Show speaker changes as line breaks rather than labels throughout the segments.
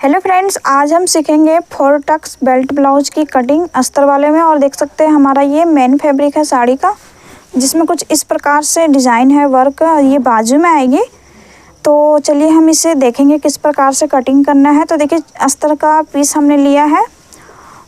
Hello friends, आज हम सीखेंगे 4 टक्स बेल्ट ब्लाउज की कटिंग अस्तर वाले में। और देख सकते हैं हमारा ये मेन फैब्रिक है साड़ी का, जिसमें कुछ इस प्रकार से डिज़ाइन है, वर्क ये बाजू में आएगी। तो चलिए हम इसे देखेंगे किस प्रकार से कटिंग करना है। तो देखिए अस्तर का पीस हमने लिया है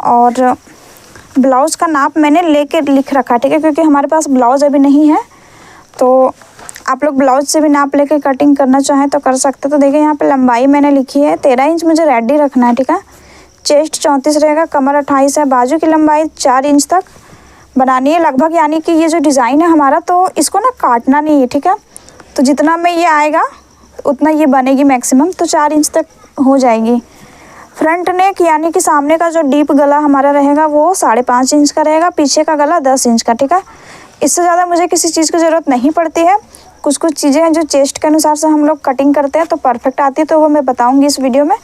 और ब्लाउज़ का नाप मैंने लेके लिख रखा है, ठीक है, क्योंकि हमारे पास ब्लाउज़ अभी नहीं है। तो आप लोग ब्लाउज से भी नाप लेके कटिंग करना चाहें तो कर सकते हैं। तो देखिए यहाँ पे लंबाई मैंने लिखी है 13 इंच, मुझे रेडी रखना है, ठीक है। चेस्ट 34 रहेगा, कमर 28 है, बाजू की लंबाई 4 इंच तक बनानी है लगभग। यानी कि ये जो डिज़ाइन है हमारा, तो इसको ना काटना नहीं है, ठीक है। तो जितना में ये आएगा उतना ये बनेगी मैक्सिमम, तो 4 इंच तक हो जाएगी। फ्रंट नेक यानी कि सामने का जो डीप गला हमारा रहेगा वो 5.5 इंच का रहेगा, पीछे का गला 10 इंच का, ठीक है। इससे ज़्यादा मुझे किसी चीज़ की ज़रूरत नहीं पड़ती है। कुछ चीज़ें हैं जो चेस्ट के अनुसार से हम लोग कटिंग करते हैं तो परफेक्ट आती है, तो वो मैं बताऊंगी इस वीडियो में।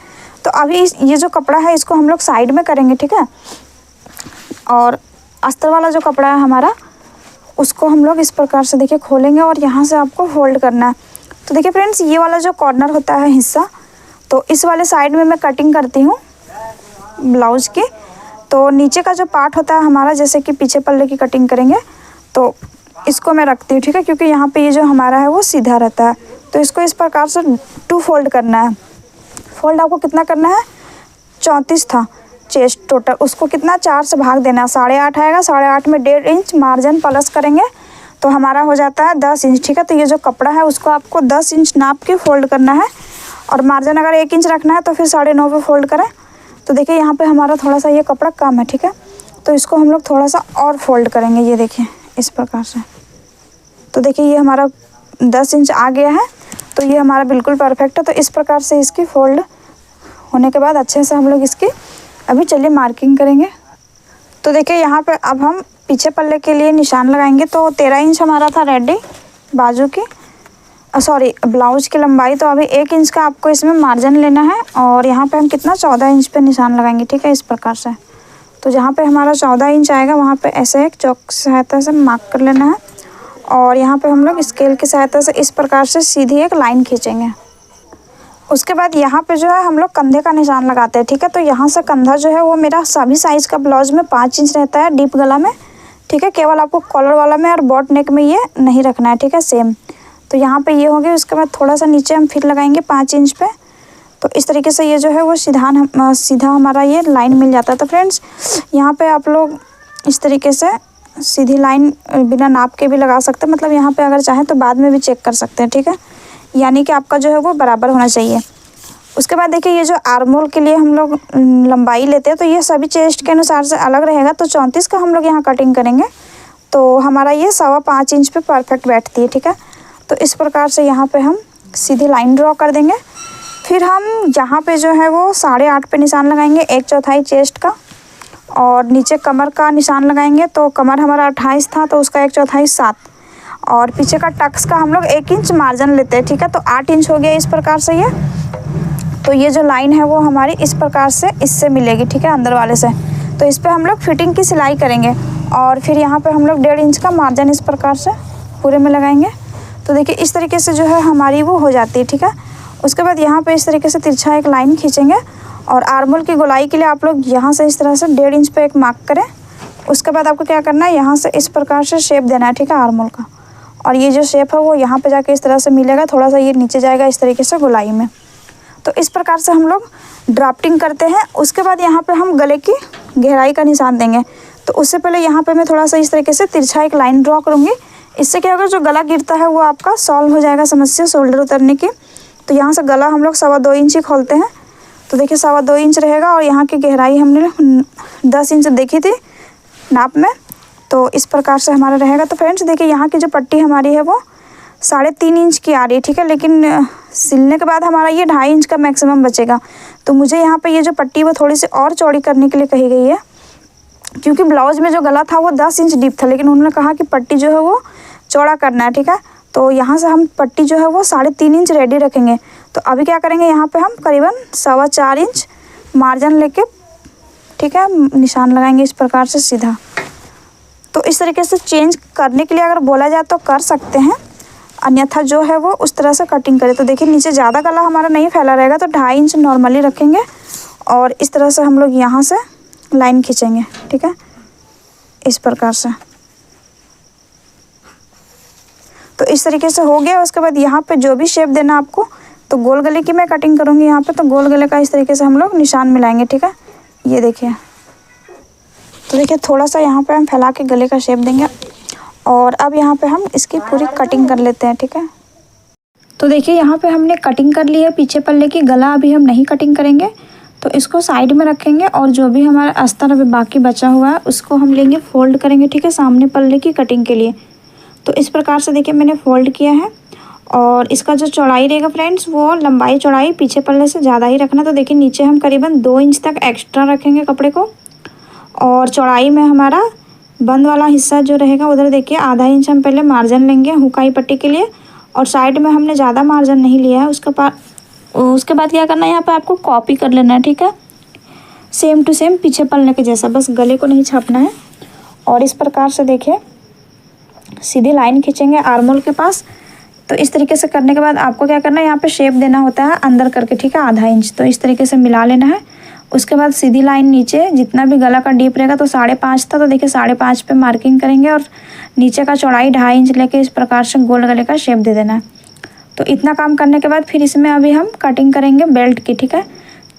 तो अभी ये जो कपड़ा है इसको हम लोग साइड में करेंगे, ठीक है। और अस्तर वाला जो कपड़ा है हमारा, उसको हम लोग इस प्रकार से देखिए खोलेंगे और यहाँ से आपको फोल्ड करना है। तो देखिए फ्रेंड्स, ये वाला जो कॉर्नर होता है हिस्सा, तो इस वाले साइड में मैं कटिंग करती हूँ ब्लाउज़ की। तो नीचे का जो पार्ट होता है हमारा, जैसे कि पीछे पल्ले की कटिंग करेंगे, तो इसको मैं रखती हूँ, ठीक है, क्योंकि यहाँ पे ये जो हमारा है वो सीधा रहता है। तो इसको इस प्रकार से 2 फोल्ड करना है। फोल्ड आपको कितना करना है, 34 था चेस्ट टोटल, उसको कितना 4 से भाग देना है, 8.5 आएगा। 8.5 में 1.5 इंच मार्जिन प्लस करेंगे तो हमारा हो जाता है 10 इंच, ठीक है। तो ये जो कपड़ा है उसको आपको 10 इंच नाप के फोल्ड करना है। और मार्जिन अगर 1 इंच रखना है तो फिर 9.5 पे फोल्ड करें। तो देखिए यहाँ पे हमारा थोड़ा सा ये कपड़ा कम है, ठीक है। तो इसको हम लोग थोड़ा सा और फोल्ड करेंगे, ये देखिए इस प्रकार से। तो देखिए ये हमारा 10 इंच आ गया है, तो ये हमारा बिल्कुल परफेक्ट है। तो इस प्रकार से इसकी फोल्ड होने के बाद अच्छे से हम लोग इसकी अभी चलिए मार्किंग करेंगे। तो देखिए यहाँ पे अब हम पीछे पल्ले के लिए निशान लगाएंगे। तो 13 इंच हमारा था रेडी बाजू की, ब्लाउज की लंबाई। तो अभी 1 इंच का आपको इसमें मार्जिन लेना है और यहाँ पे हम कितना 14 इंच पे निशान लगाएंगे, ठीक है, इस प्रकार से। तो जहाँ पे हमारा 14 इंच आएगा वहाँ पे ऐसे एक चौक की सहायता से मार्क कर लेना है। और यहाँ पे हम लोग स्केल की सहायता से इस प्रकार से सीधी एक लाइन खींचेंगे। उसके बाद यहाँ पे जो है हम लोग कंधे का निशान लगाते हैं, ठीक है। तो यहाँ से कंधा जो है वो मेरा सभी साइज़ का ब्लाउज में 5 इंच रहता है डीप गला में, ठीक है। केवल आपको कॉलर वाला में और बॉट नेक में ये नहीं रखना है, ठीक है, सेम। तो यहाँ पे ये हो गया। उसके बाद थोड़ा सा नीचे हम फिर लगाएंगे 5 इंच पे। तो इस तरीके से ये जो है वो सीधा हमारा ये लाइन मिल जाता है। तो फ्रेंड्स यहाँ पे आप लोग इस तरीके से सीधी लाइन बिना नाप के भी लगा सकते हैं, मतलब यहाँ पे अगर चाहें तो बाद में भी चेक कर सकते हैं, ठीक है। यानी कि आपका जो है वो बराबर होना चाहिए। उसके बाद देखिए ये जो आर्म होल के लिए हम लोग लंबाई लेते हैं, तो ये सभी चेस्ट के अनुसार से अलग रहेगा। तो 34 का हम लोग यहाँ कटिंग करेंगे, तो हमारा ये 5.25 इंच पे परफेक्ट बैठती है, ठीक है। तो इस प्रकार से यहाँ पे हम सीधी लाइन ड्रॉ कर देंगे। फिर हम यहाँ पे जो है वो 8.5 पे निशान लगाएंगे, 1/4 चेस्ट का। और नीचे कमर का निशान लगाएंगे। तो कमर हमारा 28 था, तो उसका 1/4 7। और पीछे का टक्स का हम लोग 1 इंच मार्जिन लेते हैं, ठीक है। तो 8 इंच हो गया इस प्रकार से ये। तो ये जो लाइन है वो हमारी इस प्रकार से इससे मिलेगी, ठीक है, अंदर वाले से। तो इस पर हम लोग फिटिंग की सिलाई करेंगे। और फिर यहाँ पे हम लोग 1.5 इंच का मार्जिन इस प्रकार से पूरे में लगाएंगे। तो देखिए इस तरीके से जो है हमारी वो हो जाती है, ठीक है। उसके बाद यहाँ पे इस तरीके से तिरछा एक लाइन खींचेंगे। और आर्मोल की गोलाई के लिए आप लोग यहाँ से इस तरह से 1.5 इंच पे एक मार्क करें। उसके बाद आपको क्या करना है, यहाँ से इस प्रकार से शेप देना है, ठीक है, आर्मोल का। और ये जो शेप है वो यहाँ पे जाके इस तरह से मिलेगा, थोड़ा सा ये नीचे जाएगा इस तरीके से गोलाई में। तो इस प्रकार से हम लोग ड्राफ्टिंग करते हैं। उसके बाद यहाँ पे हम गले की गहराई का निशान देंगे। तो उससे पहले यहाँ पे मैं थोड़ा सा इस तरीके से तिरछा एक लाइन ड्रॉ करूँगी। इससे क्या होगा, जो गला गिरता है वो आपका सॉल्व हो जाएगा समस्या शोल्डर उतरने की। तो यहाँ से गला हम लोग 2.25 इंच ही खोलते हैं। तो देखिए 2.25 इंच रहेगा। और यहाँ की गहराई हमने 10 इंच देखी थी नाप में, तो इस प्रकार से हमारा रहेगा। तो फ्रेंड्स देखिए यहाँ की जो पट्टी हमारी है वो 3.5 इंच की आ रही है, ठीक है। लेकिन सिलने के बाद हमारा ये 2.5 इंच का मैक्सिमम बचेगा। तो मुझे यहाँ पे ये जो पट्टी वो थोड़ी सी और चौड़ी करने के लिए कही गई है, क्योंकि ब्लाउज में जो गला था वो 10 इंच डीप था, लेकिन उन्होंने कहा कि पट्टी जो है वो चौड़ा करना है, ठीक है। तो यहाँ से हम पट्टी जो है वो 3.5 इंच रेडी रखेंगे। तो अभी क्या करेंगे, यहाँ पे हम करीबन 4.25 इंच मार्जिन लेके, ठीक है, निशान लगाएंगे इस प्रकार से सीधा। तो इस तरीके से चेंज करने के लिए अगर बोला जाए तो कर सकते हैं, अन्यथा जो है वो उस तरह से कटिंग करें। तो देखिए नीचे ज़्यादा गला हमारा नहीं फैला रहेगा, तो 2.5 इंच नॉर्मली रखेंगे। और इस तरह से हम लोग यहाँ से लाइन खींचेंगे, ठीक है, इस प्रकार से। तो इस तरीके से हो गया। उसके बाद यहाँ पे जो भी शेप देना आपको, तो गोल गले की मैं कटिंग करूँगी यहाँ पे, तो गोल गले का इस तरीके से हम लोग निशान मिलाएंगे, ठीक है। ये देखिए, तो देखिए थोड़ा सा यहाँ पे हम फैला के गले का शेप देंगे और अब यहाँ पे हम इसकी पूरी कटिंग कर लेते हैं, ठीक है। तो देखिए यहाँ पे हमने कटिंग कर ली है पीछे पल्ले की। गला अभी हम नहीं कटिंग करेंगे, तो इसको साइड में रखेंगे और जो भी हमारा अस्तर अभी बाकी बचा हुआ है उसको हम लेंगे, फोल्ड करेंगे, ठीक है, सामने पल्ले की कटिंग के लिए। तो इस प्रकार से देखिए मैंने फोल्ड किया है और इसका जो चौड़ाई रहेगा फ्रेंड्स, वो लंबाई चौड़ाई पीछे पल्ले से ज़्यादा ही रखना। तो देखिए नीचे हम करीबन 2 इंच तक एक्स्ट्रा रखेंगे कपड़े को, और चौड़ाई में हमारा बंद वाला हिस्सा जो रहेगा उधर देखिए आधा इंच हम पहले मार्जिन लेंगे हुकाई पट्टी के लिए, और साइड में हमने ज़्यादा मार्जिन नहीं लिया है। उसके बाद क्या करना है, यहाँ पे आपको कॉपी कर लेना है, ठीक है, सेम टू सेम पीछे पल्ले के जैसा, बस गले को नहीं छापना है। और इस प्रकार से देखिए सीधी लाइन खींचेंगे आर्मोल के पास। तो इस तरीके से करने के बाद आपको क्या करना है, यहाँ पे शेप देना होता है अंदर करके, ठीक है, आधा इंच। तो इस तरीके से मिला लेना है। उसके बाद सीधी लाइन नीचे जितना भी गला का डीप रहेगा, तो 5.5 था, तो देखिए 5.5 पे मार्किंग करेंगे और नीचे का चौड़ाई 2.5 इंच लेके इस प्रकार से गोल गले का शेप दे देना है। तो इतना काम करने के बाद फिर इसमें अभी हम कटिंग करेंगे बेल्ट की, ठीक है।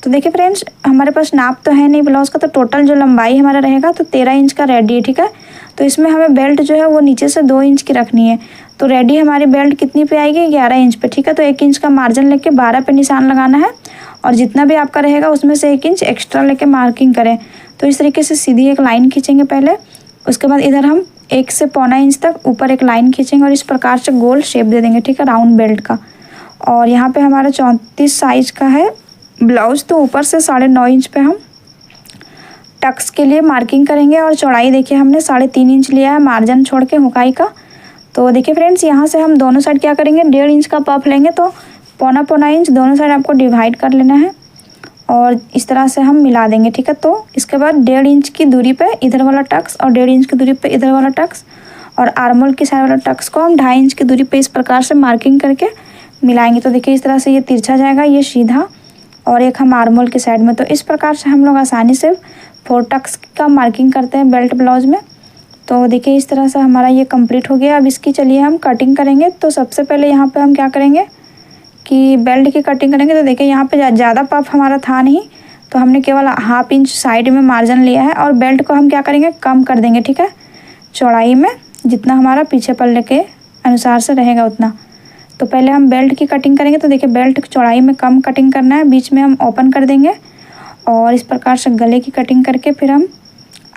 तो देखिए फ्रेंड्स, हमारे पास नाप तो है नहीं ब्लाउज़ का, तो टोटल जो लंबाई हमारा रहेगा तो 13 इंच का रेडी है, ठीक है। तो इसमें हमें बेल्ट जो है वो नीचे से 2 इंच की रखनी है। तो रेडी हमारी बेल्ट कितनी पे आएगी, 11 इंच पे, ठीक है। तो 1 इंच का मार्जिन लेके 12 पे निशान लगाना है, और जितना भी आपका रहेगा उसमें से 1 इंच एक्स्ट्रा लेके मार्किंग करें। तो इस तरीके से सीधी एक लाइन खींचेंगे पहले, उसके बाद इधर हम 1 से 1.25 इंच तक ऊपर एक लाइन खींचेंगे और इस प्रकार से गोल शेप दे देंगे, ठीक है, राउंड बेल्ट का। और यहाँ पे हमारा 34 साइज का है ब्लाउज़, तो ऊपर से 9.5 इंच पे हम टक्स के लिए मार्किंग करेंगे। और चौड़ाई देखिए हमने 3.5 इंच लिया है मार्जिन छोड़ के हुकाई का। तो देखिए फ्रेंड्स, यहाँ से हम दोनों साइड क्या करेंगे, 1.5 इंच का पफ लेंगे, तो 1.25 इंच दोनों साइड आपको डिवाइड कर लेना है और इस तरह से हम मिला देंगे, ठीक है। तो इसके बाद 1.5 इंच की दूरी पे इधर वाला टक्स और 1.5 इंच की दूरी पे इधर वाला टक्स, और आर्मोल की साइड वाला टक्स को हम 2.5 इंच की दूरी पे इस प्रकार से मार्किंग करके मिलाएंगे। तो देखिए इस तरह से ये तिरछा जाएगा, ये सीधा, और एक हम आर्मोल की साइड में। तो इस प्रकार से हम लोग आसानी से 4 टक्स का मार्किंग करते हैं बेल्ट ब्लाउज में। तो देखिए इस तरह से हमारा ये कंप्लीट हो गया। अब इसकी चलिए हम कटिंग करेंगे। तो सबसे पहले यहाँ पे हम क्या करेंगे कि बेल्ट की कटिंग करेंगे। तो देखिए यहाँ पे ज़्यादा पफ हमारा था नहीं, तो हमने केवल 1/2 इंच साइड में मार्जिन लिया है, और बेल्ट को हम क्या करेंगे, कम कर देंगे, ठीक है, चौड़ाई में जितना हमारा पीछे पल्ले के अनुसार से रहेगा उतना। तो पहले हम बेल्ट की कटिंग करेंगे। तो देखिए बेल्ट चौड़ाई में कम कटिंग करना है, बीच में हम ओपन कर देंगे और इस प्रकार से गले की कटिंग करके फिर हम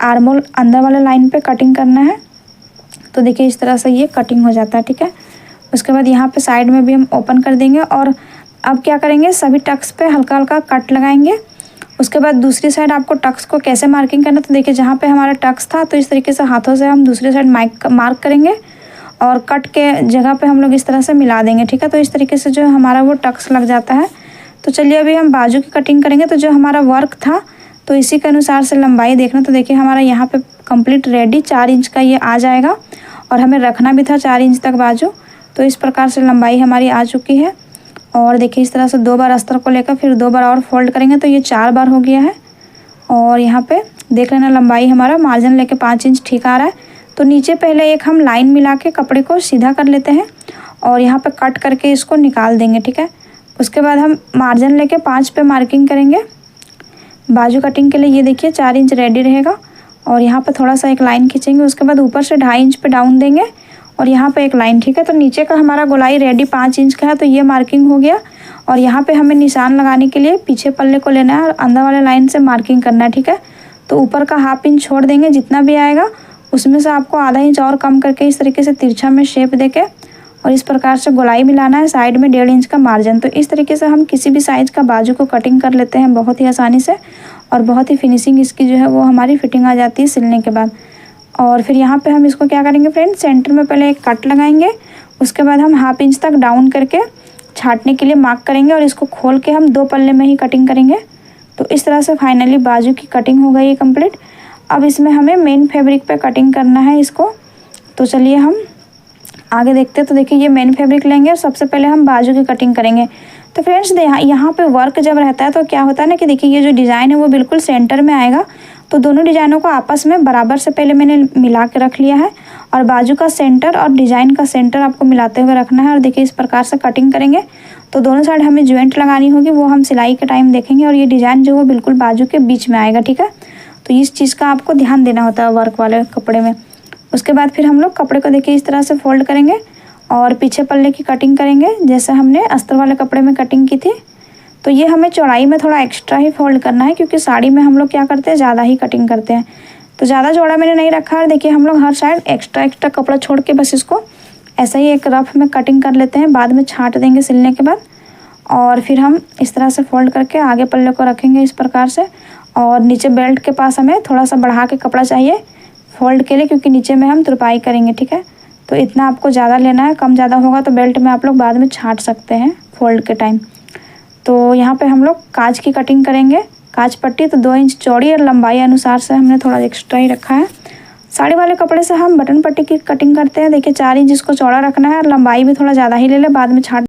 आर्मोल अंदर वाले लाइन पे कटिंग करना है। तो देखिए इस तरह से ये कटिंग हो जाता है, ठीक है। उसके बाद यहाँ पे साइड में भी हम ओपन कर देंगे और अब क्या करेंगे, सभी टक्स पे हल्का हल्का कट लगाएंगे। उसके बाद दूसरी साइड आपको टक्स को कैसे मार्किंग करना, तो देखिए जहाँ पे हमारा टक्स था तो इस तरीके से हाथों से हम दूसरी साइड मार्क करेंगे और कट के जगह पे हम लोग इस तरह से मिला देंगे, ठीक है। तो इस तरीके से जो हमारा वो टक्स लग जाता है। तो चलिए अभी हम बाजू की कटिंग करेंगे। तो जो हमारा वर्क था तो इसी के अनुसार से लंबाई देखना। तो देखिए हमारा यहाँ पे कंप्लीट रेडी 4 इंच का ये आ जाएगा, और हमें रखना भी था 4 इंच तक बाजू। तो इस प्रकार से लंबाई हमारी आ चुकी है। और देखिए इस तरह से 2 बार अस्तर को लेकर फिर 2 बार और फोल्ड करेंगे, तो ये 4 बार हो गया है। और यहाँ पे देख लेना लंबाई हमारा मार्जिन लेके 5 इंच ठीक आ रहा है। तो नीचे पहले एक हम लाइन मिला के कपड़े को सीधा कर लेते हैं और यहाँ पे कट करके इसको निकाल देंगे, ठीक है। उसके बाद हम मार्जिन लेके 5 पे मार्किंग करेंगे बाजू कटिंग के लिए। ये देखिए 4 इंच रेडी रहेगा और यहाँ पे थोड़ा सा एक लाइन खींचेंगे। उसके बाद ऊपर से 2.5 इंच पे डाउन देंगे और यहाँ पे एक लाइन, ठीक है। तो नीचे का हमारा गोलाई रेडी 5 इंच का है, तो ये मार्किंग हो गया। और यहाँ पे हमें निशान लगाने के लिए पीछे पल्ले को लेना है और अंदर वाले लाइन से मार्किंग करना है, ठीक है। तो ऊपर का 1/2 इंच छोड़ देंगे, जितना भी आएगा उसमें से आपको आधा इंच और कम करके इस तरीके से तिरछा में शेप देके और इस प्रकार से गोलाई मिलाना है। साइड में 1.5 इंच का मार्जिन। तो इस तरीके से हम किसी भी साइज़ का बाजू को कटिंग कर लेते हैं बहुत ही आसानी से, और बहुत ही फिनिशिंग इसकी जो है वो हमारी फिटिंग आ जाती है सिलने के बाद। और फिर यहाँ पे हम इसको क्या करेंगे फ्रेंड्स, सेंटर में पहले एक कट लगाएंगे। उसके बाद हम 1/2 इंच तक डाउन करके छाटने के लिए मार्क करेंगे और इसको खोल के हम 2 पल्ले में ही कटिंग करेंगे। तो इस तरह से फाइनली बाजू की कटिंग हो गई है कंप्लीट। अब इसमें हमें मेन फैब्रिक पे कटिंग करना है इसको। तो चलिए हम आगे देखते हैं। तो देखिए ये मेन फैब्रिक लेंगे और सबसे पहले हम बाजू की कटिंग करेंगे। तो फ्रेंड्स यहाँ पे वर्क जब रहता है तो क्या होता है ना कि देखिए ये जो डिज़ाइन है वो बिल्कुल सेंटर में आएगा। तो दोनों डिज़ाइनों को आपस में बराबर से पहले मैंने मिला के रख लिया है और बाजू का सेंटर और डिज़ाइन का सेंटर आपको मिलाते हुए रखना है। और देखिए इस प्रकार से कटिंग करेंगे तो दोनों साइड हमें ज्वाइंट लगानी होगी, वो हम सिलाई के टाइम देखेंगे। और ये डिज़ाइन जो है बिल्कुल बाजू के बीच में आएगा, ठीक है। तो इस चीज़ का आपको ध्यान देना होता है वर्क वाले कपड़े में। उसके बाद फिर हम लोग कपड़े को देखिए इस तरह से फोल्ड करेंगे और पीछे पल्ले की कटिंग करेंगे जैसे हमने अस्तर वाले कपड़े में कटिंग की थी। तो ये हमें चौड़ाई में थोड़ा एक्स्ट्रा ही फोल्ड करना है, क्योंकि साड़ी में हम लोग क्या करते हैं ज़्यादा ही कटिंग करते हैं। तो ज़्यादा चौड़ा मैंने नहीं रखा है। देखिए हम लोग हर साइड एक्स्ट्रा कपड़ा छोड़ के बस इसको ऐसा ही एक रफ में कटिंग कर लेते हैं, बाद में छांट देंगे सिलने के बाद। और फिर हम इस तरह से फोल्ड करके आगे पल्ले को रखेंगे इस प्रकार से। और नीचे बेल्ट के पास हमें थोड़ा सा बढ़ा के कपड़ा चाहिए फोल्ड के लिए, क्योंकि नीचे में हम तुरपाई करेंगे, ठीक है। तो इतना आपको ज़्यादा लेना है, कम ज़्यादा होगा तो बेल्ट में आप लोग बाद में छांट सकते हैं फोल्ड के टाइम। तो यहाँ पे हम लोग काज की कटिंग करेंगे। काज पट्टी तो 2 इंच चौड़ी और लंबाई अनुसार से हमने थोड़ा एक्स्ट्रा ही रखा है। साड़ी वाले कपड़े से हम बटन पट्टी की कटिंग करते हैं। देखिए 4 इंच इसको चौड़ा रखना है और लंबाई भी थोड़ा ज़्यादा ही ले लें, बाद में छांट